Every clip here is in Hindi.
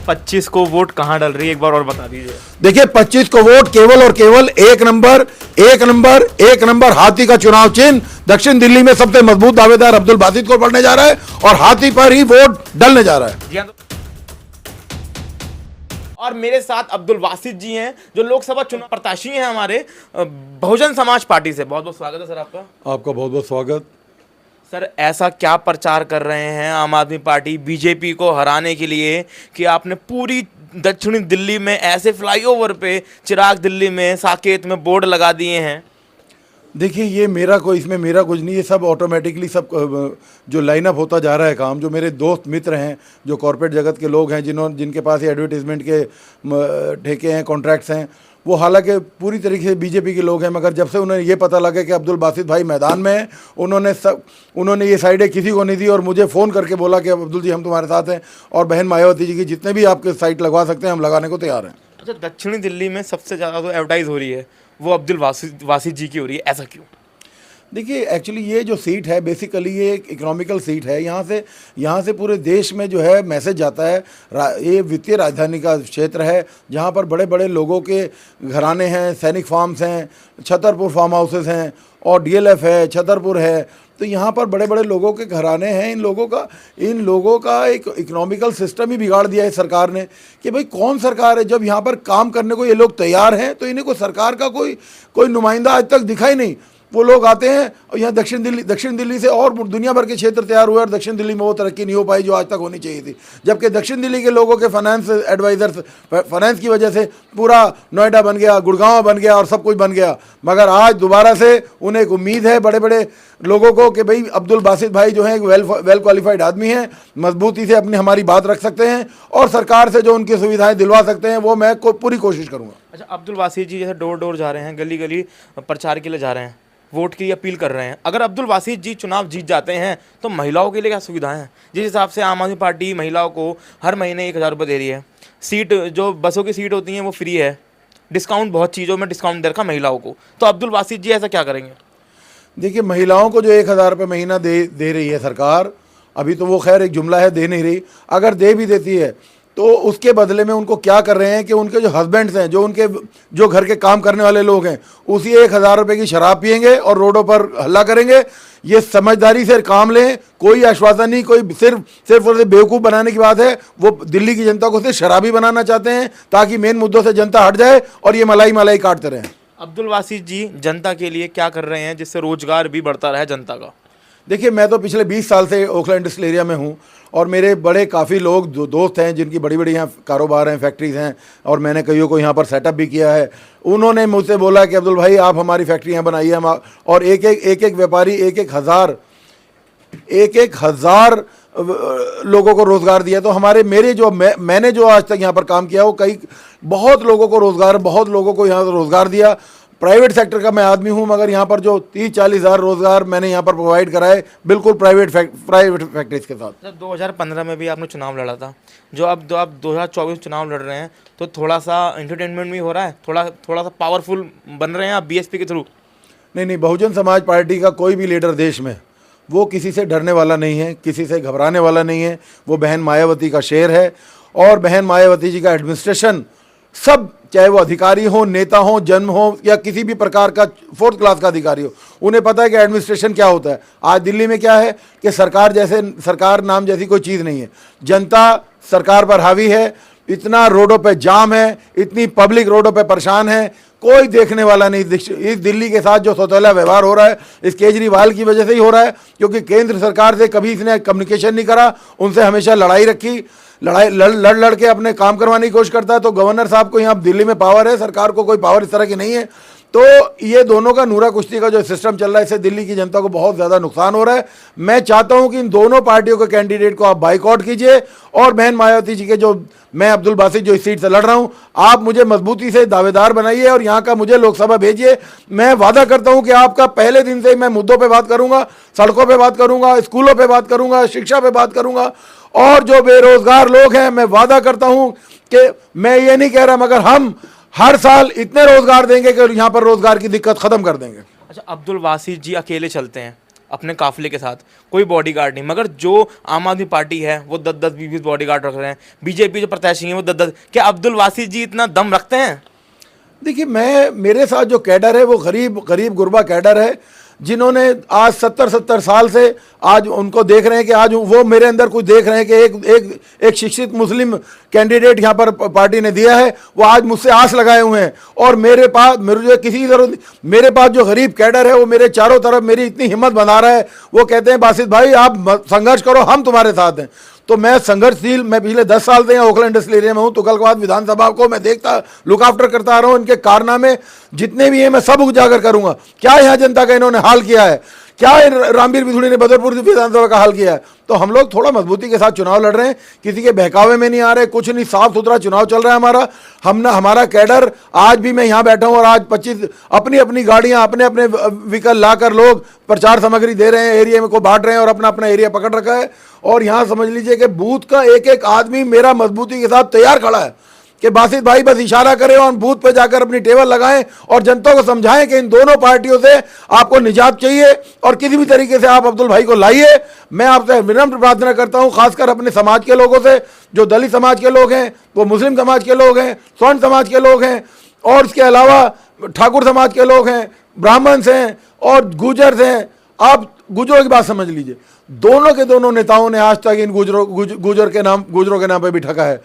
25 को वोट कहाँ डल रही है, एक बार और बता दीजिए। देखिए 25 को वोट केवल और केवल एक नंबर हाथी का चुनाव चिन्ह दक्षिण दिल्ली में सबसे मजबूत दावेदार अब्दुल बासित को पड़ने जा रहा है और हाथी पर ही वोट डलने जा रहा है। जी हाँ, और मेरे साथ अब्दुल बासित जी हैं जो लोकसभा चुनाव प्रत्याशी हैं हमारे बहुजन समाज पार्टी से। बहुत बहुत स्वागत है सर आपका। आपका बहुत बहुत स्वागत। सर ऐसा क्या प्रचार कर रहे हैं आम आदमी पार्टी बीजेपी को हराने के लिए कि आपने पूरी दक्षिणी दिल्ली में ऐसे फ्लाईओवर पे, चिराग दिल्ली में, साकेत में बोर्ड लगा दिए हैं? देखिए ये इसमें मेरा कुछ नहीं, ये सब ऑटोमेटिकली सब जो लाइनअप होता जा रहा है काम, जो मेरे दोस्त मित्र हैं, जो कॉर्पोरेट जगत के लोग हैं, जिनके पास ये एडवर्टीजमेंट के ठेके हैं, कॉन्ट्रैक्ट्स हैं, वो हालांकि पूरी तरीके से बीजेपी के लोग हैं, मगर जब से उन्हें ये पता लगा कि अब्दुल बासित भाई मैदान में हैं, उन्होंने ये साइडें किसी को नहीं दी और मुझे फ़ोन करके बोला कि अब्दुल जी हम तुम्हारे साथ हैं और बहन मायावती जी की जितने भी आपके साइट लगवा सकते हैं हम लगाने को तैयार हैं। अच्छा, दक्षिणी दिल्ली में सबसे ज़्यादा तो एडवर्टाइज हो रही है वो अब्दुल बासित जी की हो रही है, ऐसा क्यों? देखिए एक्चुअली ये जो सीट है बेसिकली ये एक इकोनॉमिकल सीट है। यहाँ से पूरे देश में जो है मैसेज जाता है। ये वित्तीय राजधानी का क्षेत्र है जहाँ पर बड़े बड़े लोगों के घराने हैं, सैनिक फार्म्स हैं, छतरपुर फार्म हाउसेस हैं और डीएलएफ है, छतरपुर है। तो यहाँ पर बड़े बड़े लोगों के घराने हैं। इन लोगों का एक इकोनॉमिकल सिस्टम ही बिगाड़ दिया है सरकार ने कि भाई कौन सरकार है, जब यहाँ पर काम करने को ये लोग तैयार हैं तो इन्हें कोई सरकार का कोई नुमाइंदा आज तक दिखा ही नहीं। वो लोग आते हैं और यहाँ दक्षिण दिल्ली से और दुनिया भर के क्षेत्र तैयार हुए और दक्षिण दिल्ली में वो तरक्की नहीं हो पाई जो आज तक होनी चाहिए थी, जबकि दक्षिण दिल्ली के लोगों के फाइनेंस एडवाइजर्स फाइनेंस की वजह से पूरा नोएडा बन गया, गुड़गांव बन गया और सब कुछ बन गया। मगर आज दोबारा से उन्हें एक उम्मीद है बड़े बड़े लोगों को कि भाई अब्दुल बासित भाई जो है एक वेल क्वालिफाइड आदमी हैं, मजबूती से अपनी हमारी बात रख सकते हैं और सरकार से जो उनकी सुविधाएं दिलवा सकते हैं वो मैं पूरी कोशिश करूँगा। अच्छा, अब्दुल बासित जी जैसे डोर डोर जा रहे हैं, गली गली प्रचार के लिए जा रहे हैं, वोट की अपील कर रहे हैं, अगर अब्दुल बासित जी चुनाव जीत जाते हैं तो महिलाओं के लिए क्या सुविधाएं हैं? जिस हिसाब से आम आदमी पार्टी महिलाओं को हर महीने 1000 रुपये दे रही है, सीट जो बसों की सीट होती हैं वो फ्री है, डिस्काउंट बहुत चीज़ों में डिस्काउंट दे रखा महिलाओं को, तो अब्दुल बासित जी ऐसा क्या करेंगे? देखिए महिलाओं को जो 1000 रुपये महीना दे रही है सरकार, अभी तो वो खैर एक जुमला है, दे नहीं रही, अगर दे भी देती है तो उसके बदले में उनको क्या कर रहे हैं कि उनके जो हस्बैंड्स हैं, जो घर के काम करने वाले लोग हैं, उसी 1000 रुपये की शराब पियेंगे और रोडों पर हल्ला करेंगे। ये समझदारी से काम लें, कोई आश्वासन नहीं, कोई सिर्फ और बेवकूफ़ बनाने की बात है। वो दिल्ली की जनता को सिर्फ शराबी बनाना चाहते हैं ताकि मेन मुद्दों से जनता हट जाए और ये मलाई काटते रहें। अब्दुल बासित जी जनता के लिए क्या कर रहे हैं जिससे रोजगार भी बढ़ता रहे जनता का? देखिए मैं तो पिछले 20 साल से ओखला इंडस्ट्रियल एरिया में हूँ और मेरे बड़े काफ़ी लोग दोस्त हैं जिनकी बड़ी बड़ी यहाँ कारोबार हैं, फैक्ट्रीज़ हैं और मैंने कईयों को यहाँ पर सेटअप भी किया है। उन्होंने मुझसे बोला कि अब्दुल भाई आप हमारी फैक्ट्री यहाँ बनाइए, हम और एक व्यापारी एक हज़ार लोगों को रोज़गार दिया। तो मैंने जो आज तक यहाँ पर काम किया वो बहुत लोगों को यहाँ रोज़गार दिया। प्राइवेट सेक्टर का मैं आदमी हूं, मगर यहाँ पर जो 30-40 हज़ार रोजगार मैंने यहाँ पर प्रोवाइड कराए बिल्कुल प्राइवेट फैक्ट्रीज के साथ। 2015 में भी आपने चुनाव लड़ा था, जो अब 2024 चुनाव लड़ रहे हैं तो थोड़ा सा एंटरटेनमेंट भी हो रहा है, थोड़ा सा पावरफुल बन रहे हैं आप बीएसपी के थ्रू? नहीं, बहुजन समाज पार्टी का कोई भी लीडर देश में वो किसी से डरने वाला नहीं है, किसी से घबराने वाला नहीं है। वो बहन मायावती का शेर है और बहन मायावती जी का एडमिनिस्ट्रेशन सब, चाहे वो अधिकारी हो, नेता हो, जन्म हो या किसी भी प्रकार का 4th क्लास का अधिकारी हो, उन्हें पता है कि एडमिनिस्ट्रेशन क्या होता है। आज दिल्ली में क्या है कि सरकार नाम जैसी कोई चीज़ नहीं है। जनता सरकार पर हावी है, इतना रोडों पे जाम है, इतनी पब्लिक रोडों पे परेशान है, कोई देखने वाला नहीं। इस दिल्ली के साथ जो सौतेला व्यवहार हो रहा है इस केजरीवाल की वजह से ही हो रहा है, क्योंकि केंद्र सरकार से कभी इसने कम्युनिकेशन नहीं करा, उनसे हमेशा लड़ाई रखी, लड़ के अपने काम करवाने की कोशिश करता है। तो गवर्नर साहब को यहाँ दिल्ली में पावर है, सरकार को कोई पावर इस तरह की नहीं है। तो ये दोनों का नूरा कुश्ती का जो सिस्टम चल रहा है इससे दिल्ली की जनता को बहुत ज़्यादा नुकसान हो रहा है। मैं चाहता हूं कि इन दोनों पार्टियों के कैंडिडेट को आप बाइकआउट कीजिए और बहन मायावती जी के मैं अब्दुल बासित जो इस सीट से लड़ रहा हूं, आप मुझे मजबूती से दावेदार बनाइए और यहाँ का मुझे लोकसभा भेजिए। मैं वादा करता हूँ कि आपका पहले दिन से मैं मुद्दों पर बात करूँगा, सड़कों पर बात करूँगा, स्कूलों पर बात करूँगा, शिक्षा पर बात करूँगा और जो बेरोजगार लोग हैं मैं वादा करता हूँ कि मैं ये नहीं कह रहा, मगर हम हर साल इतने रोजगार देंगे कि यहाँ पर रोजगार की दिक्कत खत्म कर देंगे। अच्छा, अब्दुल बासित जी अकेले चलते हैं, अपने काफिले के साथ, कोई बॉडीगार्ड नहीं। मगर जो आम आदमी पार्टी है वो 10-10 20-20 बॉडीगार्ड रख रहे हैं। बीजेपी जो प्रत्याशी हैं वो 10-10। क्या अब्दुल वासी जी इतना दम रखते हैं? देखिए, मेरे साथ जो कैडर है वो गरीब गुरबा कैडर है, जिन्होंने आज 70 साल से आज उनको देख रहे हैं कि आज वो मेरे अंदर कुछ देख रहे हैं कि एक शिक्षित मुस्लिम कैंडिडेट यहाँ पर पार्टी ने दिया है, वो आज मुझसे आस लगाए हुए हैं। और मेरे पास मेरे पास जो गरीब कैडर है वो मेरे चारों तरफ मेरी इतनी हिम्मत बना रहा है। वो कहते हैं बासित भाई आप संघर्ष करो, हम तुम्हारे साथ हैं। तो मैं संघर्षशील, मैं पिछले 10 साल से यहाँ ओखला इंडस्ट्रियल एरिया में हूँ। तुगलकाबाद विधानसभा को मैं देखता, लुक आफ्टर करता आ रहा हूँ। इनके कारनामे जितने भी हैं मैं सब उजागर करूंगा। क्या यहाँ जनता का इन्होंने हाल किया है, क्या रामवीर बिधूड़ी ने बदरपुर विधानसभा का हाल किया है। तो हम लोग थोड़ा मजबूती के साथ चुनाव लड़ रहे हैं, किसी के बहकावे में नहीं आ रहे, कुछ नहीं, साफ सुथरा चुनाव चल रहा है हमारा। हमारा कैडर, आज भी मैं यहाँ बैठा हूँ और आज 25 अपनी अपनी गाड़ियाँ, अपने अपने व्हीकल लाकर लोग प्रचार सामग्री दे रहे हैं, एरिया में को बांट रहे हैं और अपना अपना एरिया पकड़ रखा है। और यहाँ समझ लीजिए कि बूथ का एक एक आदमी मेरा मजबूती के साथ तैयार खड़ा है कि बासित भाई बस इशारा करें और बूथ पे जाकर अपनी टेबल लगाएं और जनता को समझाएं कि इन दोनों पार्टियों से आपको निजात चाहिए और किसी भी तरीके से आप अब्दुल भाई को लाइए। मैं आपसे विनम्र प्रार्थना करता हूं, खासकर अपने समाज के लोगों से, जो दलित समाज के लोग हैं, वो मुस्लिम समाज के लोग हैं, स्वर्ण समाज के लोग हैं, और इसके अलावा ठाकुर समाज के लोग हैं, ब्राह्मण हैं और गुजर हैं। आप गुजरों की बात समझ लीजिए, दोनों के दोनों नेताओं ने आज तक इन गुजरों के नाम पे भी ठगा है।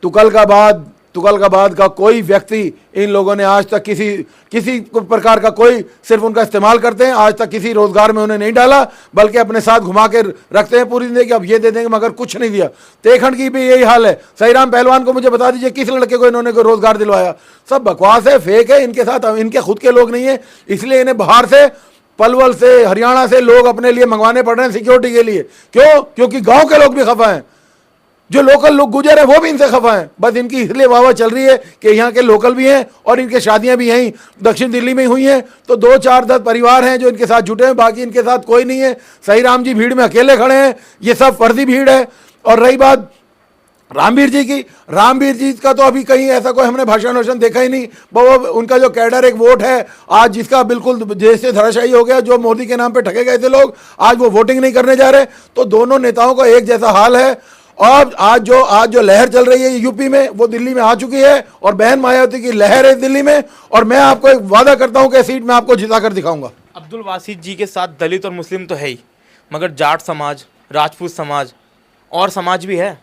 तुगलकाबाद का कोई व्यक्ति, इन लोगों ने आज तक किसी प्रकार का कोई, सिर्फ उनका इस्तेमाल करते हैं, आज तक किसी रोजगार में उन्हें नहीं डाला, बल्कि अपने साथ घुमा के रखते हैं पूरी जिंदगी। अब ये दे देंगे मगर कुछ नहीं दिया। तेखंड की भी यही हाल है। सहीराम पहलवान को मुझे बता दीजिए किस लड़के को इन्होंने रोजगार दिलवाया। सब बकवास है, फेक है। इनके साथ इनके खुद के लोग नहीं है, इसलिए इन्हें बाहर से, पलवल से, हरियाणा से लोग अपने लिए मंगवाने पड़ रहे हैं सिक्योरिटी के लिए। क्यों? क्योंकि गांव के लोग भी खफा हैं, जो लोकल लोग गुजर है वो भी इनसे खफा हैं। बस इनकी इसलिए वाह चल रही है कि यहाँ के लोकल भी हैं और इनके शादियां भी यहीं दक्षिण दिल्ली में हुई हैं। तो 2-4-10 परिवार हैं जो इनके साथ जुटे हैं, बाकी इनके साथ कोई नहीं है। सहीराम जी भीड़ में अकेले खड़े हैं, ये सब फर्जी भीड़ है। और रही बात रामवीर जी की, रामवीर जी का तो अभी कहीं ऐसा कोई हमने भाषण देखा ही नहीं। वो उनका जो कैडर एक वोट है आज, जिसका बिल्कुल जैसे धराशायी हो गया, जो मोदी के नाम पे ठगे गए थे लोग, आज वो वोटिंग नहीं करने जा रहे। तो दोनों नेताओं का एक जैसा हाल है। और आज जो लहर चल रही है यूपी में, वो दिल्ली में आ चुकी है और बहन मायावती की लहर है दिल्ली में। और मैं आपको एक वादा करता हूं कि सीट में आपको जिता कर दिखाऊंगा। अब्दुल वासित जी के साथ दलित और मुस्लिम तो है ही, मगर जाट समाज, राजपूत समाज और समाज भी है।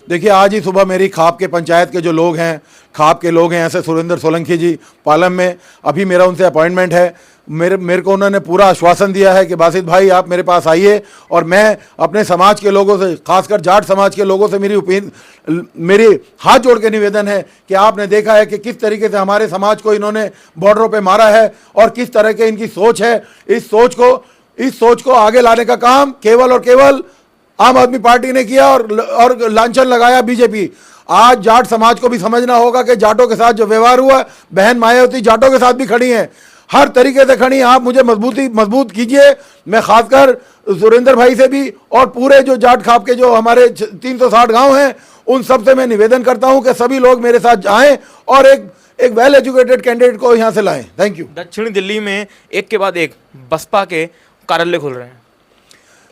देखिए, आज ही सुबह मेरी खाप के पंचायत के जो लोग हैं, खाप के लोग हैं, ऐसे सुरेंद्र सोलंकी जी पालम में, अभी मेरा उनसे अपॉइंटमेंट है। मेरे को उन्होंने पूरा आश्वासन दिया है कि बासित भाई आप मेरे पास आइए और मैं अपने समाज के लोगों से, खासकर जाट समाज के लोगों से मेरी हाथ जोड़ के निवेदन है कि आपने देखा है कि किस तरीके से हमारे समाज को इन्होंने बॉर्डरों पे मारा है और किस तरह के इनकी सोच है। इस सोच को आगे लाने का काम केवल और केवल आम आदमी पार्टी ने किया और लांछन लगाया बीजेपी। आज जाट समाज को भी समझना होगा कि जाटों के साथ जो व्यवहार हुआ, बहन मायावती जाटों के साथ भी खड़ी हैं, हर तरीके से खड़ी। आप मुझे मजबूत कीजिए। मैं खासकर सुरेंद्र भाई से भी और पूरे जो जाट खाप के जो हमारे 360 गांव हैं, उन सब से मैं निवेदन करता हूं कि सभी लोग मेरे साथ आएं और एक वेल एजुकेटेड कैंडिडेट को यहां से लाएं। Thank you. दक्षिणी दिल्ली में एक के बाद एक बसपा के कार्यालय खुल रहे हैं।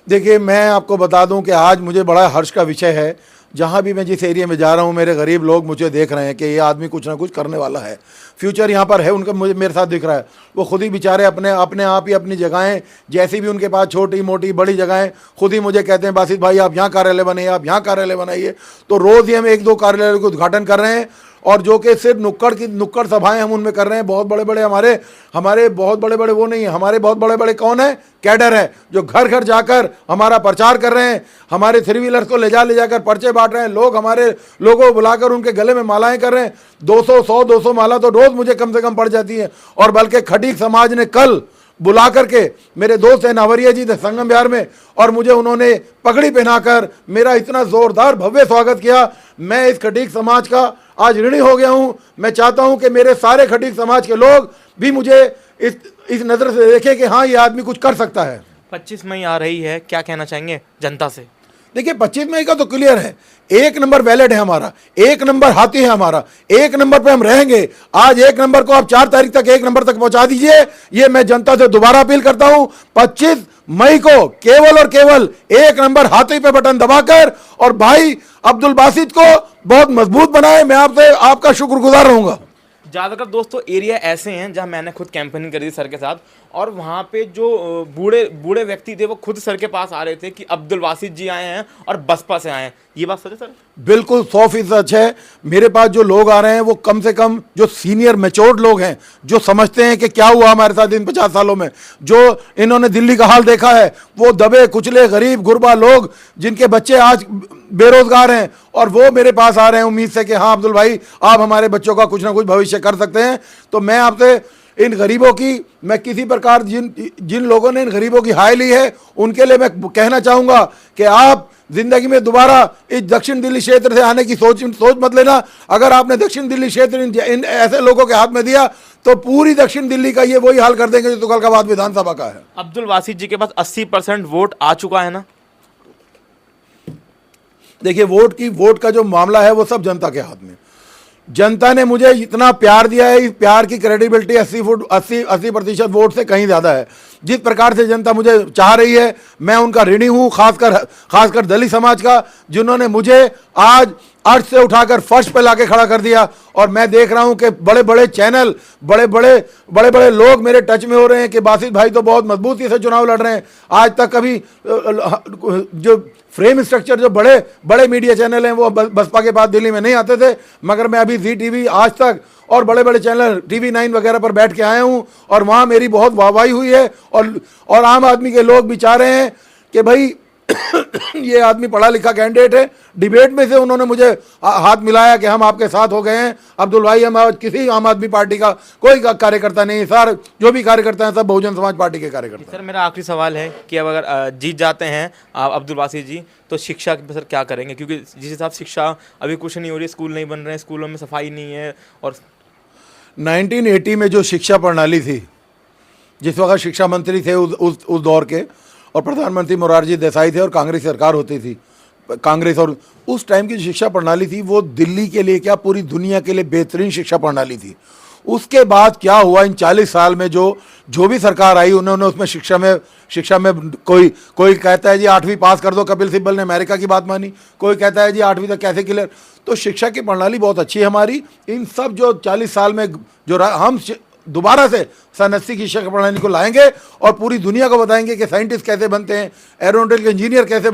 देखिए, मैं आपको बता दूं कि आज मुझे बड़ा हर्ष का विषय है, जहाँ भी मैं जिस एरिया में जा रहा हूँ, मेरे गरीब लोग मुझे देख रहे हैं कि ये आदमी कुछ ना कुछ करने वाला है, फ्यूचर यहाँ पर है उनका, मुझे मेरे साथ दिख रहा है। वो खुद ही बेचारे अपने आप ही अपनी जगहें, जैसी भी उनके पास छोटी मोटी बड़ी जगहें, खुद ही मुझे कहते हैं बासित भाई आप यहाँ कार्यालय बनाइए, आप यहाँ कार्यालय बनाइए। तो रोज़ ही हम 1-2 कार्यालय का उद्घाटन कर रहे हैं और जो कि सिर्फ नुक्कड़ सभाएं हम उनमें कर रहे हैं। बहुत बड़े बड़े हमारे बहुत बड़े बड़े वो नहीं है, हमारे बहुत बड़े बड़े कौन है, कैडर है, जो घर घर जाकर हमारा प्रचार कर रहे हैं, हमारे 3 व्हीलर्स को ले जाकर पर्चे बांट रहे हैं, लोग हमारे लोगों को बुलाकर उनके गले में मालाएं कर रहे हैं। 200 माला तो रोज मुझे कम से कम पड़ जाती है। और बल्कि खटीक समाज ने कल बुला करके, मेरे दोस्त हैं नावरिया जी थे संगम बिहार में, और मुझे उन्होंने पगड़ी पहनाकर मेरा इतना जोरदार भव्य स्वागत किया। मैं इस खटीक समाज का आज ऋणी हो गया हूं। मैं चाहता हूं कि मेरे सारे खटीक समाज के लोग भी मुझे इस नज़र से देखें कि हाँ, ये आदमी कुछ कर सकता है। 25 मई आ रही है, क्या कहना चाहेंगे जनता से? देखिए 25 मई का तो क्लियर है, एक नंबर वैलेट है हमारा, एक नंबर हाथी है हमारा, एक नंबर पे हम रहेंगे। आज एक नंबर को आप 4 तारीख तक एक नंबर तक पहुंचा दीजिए, ये मैं जनता से दोबारा अपील करता हूं। 25 मई को केवल और केवल एक नंबर हाथी पे बटन दबाकर और भाई अब्दुल बासित को बहुत मजबूत बनाए। मैं आपसे आपका शुक्रगुजार रहूंगा। ज़्यादातर दोस्तों एरिया ऐसे हैं जहां मैंने खुद कैंपेनिंग करी थी सर के साथ, और वहां पे जो बूढ़े बूढ़े व्यक्ति थे वो खुद सर के पास आ रहे थे कि अब्दुल बासित जी आए हैं और बसपा से आए हैं। ये बात सच है सर? बिल्कुल 100% सच है। मेरे पास जो लोग आ रहे हैं वो कम से कम जो सीनियर मैच्योर्ड लोग हैं, जो समझते हैं कि क्या हुआ हमारे साथ इन 50 सालों में, जो इन्होंने दिल्ली का हाल देखा है, वो दबे कुचले गरीब गुरबा लोग जिनके बच्चे आज बेरोजगार हैं, और वो मेरे पास आ रहे हैं उम्मीद से कि हाँ अब्दुल भाई आप हमारे बच्चों का कुछ ना कुछ भविष्य कर सकते हैं। तो मैं आपसे इन गरीबों की, मैं किसी प्रकार जिन लोगों ने इन गरीबों की हाय ली है उनके लिए मैं कहना चाहूँगा कि आप जिंदगी में दोबारा इस दक्षिण दिल्ली क्षेत्र से आने की सोच मत लेना। अगर आपने दक्षिण दिल्ली क्षेत्र इन ऐसे लोगों के हाथ में दिया तो पूरी दक्षिण दिल्ली का ये वही हाल कर देंगे जो तुगलकाबाद विधानसभा का है। अब्दुल बासित जी के पास 80% वोट आ चुका है ना? देखिए वोट का जो मामला है वो सब जनता के हाथ में। जनता ने मुझे इतना प्यार दिया है, इस प्यार की क्रेडिबिलिटी 80% वोट से कहीं ज़्यादा है। जिस प्रकार से जनता मुझे चाह रही है मैं उनका ऋणी हूँ, खासकर दलित समाज का, जिन्होंने मुझे आज अर्थ से उठाकर फर्श पे लाके खड़ा कर दिया। और मैं देख रहा हूँ कि बड़े बड़े चैनल, बड़े बड़े लोग मेरे टच में हो रहे हैं कि बासित भाई तो बहुत मजबूती से चुनाव लड़ रहे हैं। आज तक कभी जो फ्रेम स्ट्रक्चर जो बड़े मीडिया चैनल हैं वो बसपा के पास दिल्ली में नहीं आते थे, मगर मैं अभी जी टीवी, आज तक और बड़े बड़े चैनल TV 9 वगैरह पर बैठ के आया हूँ और वहाँ मेरी बहुत वाहवाही हुई है। और आम आदमी के लोग भी चाह रहे हैं कि भाई ये आदमी पढ़ा लिखा कैंडिडेट है। डिबेट में से उन्होंने मुझे हाथ मिलाया कि हम आपके साथ हो गए हैं अब्दुल भाई, हम किसी आम आदमी पार्टी का कोई कार्यकर्ता नहीं, सर जो भी कार्यकर्ता हैं सब बहुजन समाज पार्टी के कार्यकर्ता। सर मेरा आखिरी सवाल है कि अब अगर जीत जाते हैं आप अब्दुल बासित जी, तो शिक्षा पे सर क्या करेंगे? क्योंकि जिस हिसाब से शिक्षा अभी कुछ नहीं हो रही, स्कूल नहीं बन रहे हैं, स्कूलों में सफाई नहीं है। और 1980 में जो शिक्षा प्रणाली थी, जिस वक्त शिक्षा मंत्री थे उस दौर के, और प्रधानमंत्री मोरारजी देसाई थे और कांग्रेस सरकार होती थी, कांग्रेस, और उस टाइम की जो शिक्षा प्रणाली थी वो दिल्ली के लिए क्या पूरी दुनिया के लिए बेहतरीन शिक्षा प्रणाली थी। उसके बाद क्या हुआ इन 40 साल में, जो भी सरकार आई उन्होंने उसमें शिक्षा में कोई कहता है जी 8वीं पास कर दो, कपिल सिब्बल ने अमेरिका की बात मानी, कोई कहता है जी 8वीं तक कैसे क्लियर। तो शिक्षा की प्रणाली बहुत अच्छी है हमारी। इन सब जो 40 साल में जो हम दोबारा से सन 80 की शिक्षा प्रणाली को लाएंगे और पूरी दुनिया को बताएंगे कि साइंटिस्ट कैसे बनते हैं, एरोनॉटिकल इंजीनियर कैसे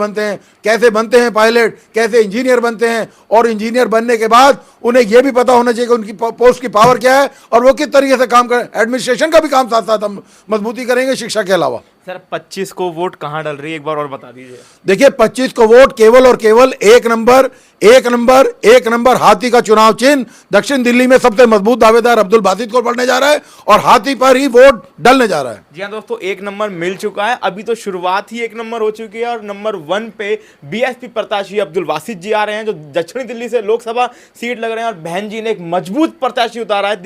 बनते हैं पायलट कैसे इंजीनियर बनते हैं, और इंजीनियर बनने के बाद उन्हें यह भी पता होना चाहिए कि उनकी पोस्ट की पावर क्या है और वो किस तरीके से काम करें। एडमिनिस्ट्रेशन का भी काम साथ साथ हम मजबूती करेंगे शिक्षा के अलावा। सर 25 को वोट कहाँ डल रही है, एक बार और बता दीजिए। देखिए 25 को वोट केवल और केवल एक नंबर हाथी का चुनाव चिन्ह दक्षिण दिल्ली में सबसे मजबूत दावेदार अब्दुल बासित को पड़ने जा रहा है और हाथी पर ही वोट डलने जा रहा है। जी हाँ दोस्तों, एक नंबर मिल चुका है। अभी तो शुरुआत ही एक नंबर हो चुकी है और नंबर 1 पे BSP प्रत्याशी अब्दुल बासित जी आ रहे हैं, जो दक्षिणी दिल्ली से लोकसभा सीट लग रहे हैं, और बहन जी ने एक मजबूत प्रत्याशी उतारा है।